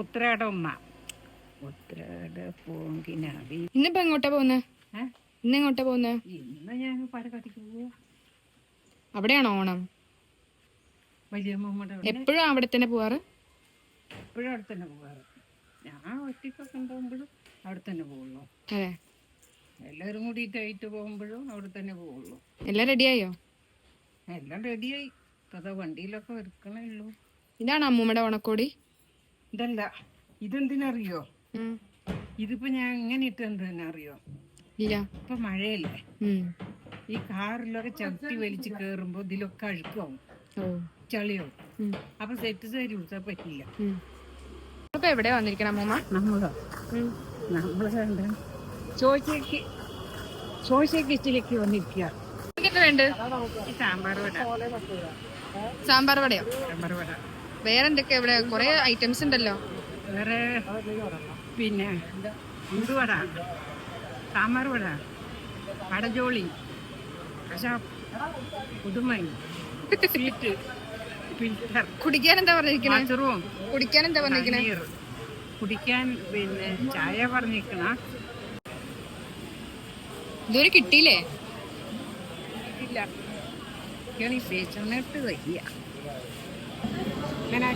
ഉത്രാട ഉമ്മ ഉത്രാട പൂങ്കിനാവി. ഇന്നിപ്പോ എങ്ങോട്ടാ പോകുന്നത്? ഇന്ന് എങ്ങോട്ടാ പോകുന്നത്? ഇന്ന് ഞാൻ പാലക്കാട്ടേക്ക് പോവാ. അവിടെയാണോ ഓണം? വലിയ അമ്മൂമ്മയുടെ എപ്പോഴും അവിടെ തന്നെ പോവാറ്? എപ്പോഴും അവിടെ തന്നെ പോവാറ്. ഞാൻ ഒറ്റയ്ക്കൊക്കെ ഉണ്ടാകുമ്പോഴും അവിടെ തന്നെ പോവുള്ളൂ. അതെ, എല്ലാവരും കൂടിയിട്ടായിട്ട് പോകുമ്പോഴും അവിടെ തന്നെ പോവുള്ളൂ. എല്ലാം റെഡിയായോ? എല്ലാം റെഡിയായി. അതാ വണ്ടിയിലൊക്കെ വെറുക്കണേ ഉള്ളൂ. ഇതാണ് അമ്മൂമ്മയുടെ ഓണക്കോടി? ഇതല്ല, ഇതെന്തിനറിയോ? ഇതിപ്പോ ഞാൻ എങ്ങനെ ഇട്ടെന്തിനറിയോ? ഇല്ല. ഇപ്പൊ മഴയല്ലേ, ഈ കാറിലൊക്കെ ചവിട്ടി വലിച്ച് കേറുമ്പോ ഇതിലൊക്കെ അഴുക്കാവും, ചളിയാവും. അപ്പൊ സെറ്റ് സാരി ഉടുത്താൻ പറ്റില്ല. എവിടെയാ വന്നിരിക്കണം അമ്മൂമ്മ? നമ്മള് കണ്ട ചോയ്സേക്കിലേക്ക് വന്നിരിക്കുക. സാമ്പാർ വട. സാമ്പാർ വടയോ? സാമ്പാർ വട. വേറെ എന്തൊക്കെയാ ഇവിടെ? കുറെ ഐറ്റംസ് ഉണ്ടല്ലോ. വേറെ പിന്നെ ഉണ്ടുവട, സാമ്പാർ വട, പടജോളി, പുതുമൈ, സ്വീറ്റ്, ഫിൽറ്റർ. കുടിക്കാൻ എന്താ പറഞ്ഞിരിക്കണേ? കുടിക്കാൻ എന്താ പറഞ്ഞിരിക്കണേ? കുടിക്കാൻ പിന്നെ ചായ പറഞ്ഞിരിക്കണ. ഇതുവരെ കിട്ടിയില്ലേ? ഇല്ല, തേച്ചെന്നിട്ട് വയ്യ. അങ്ങനെ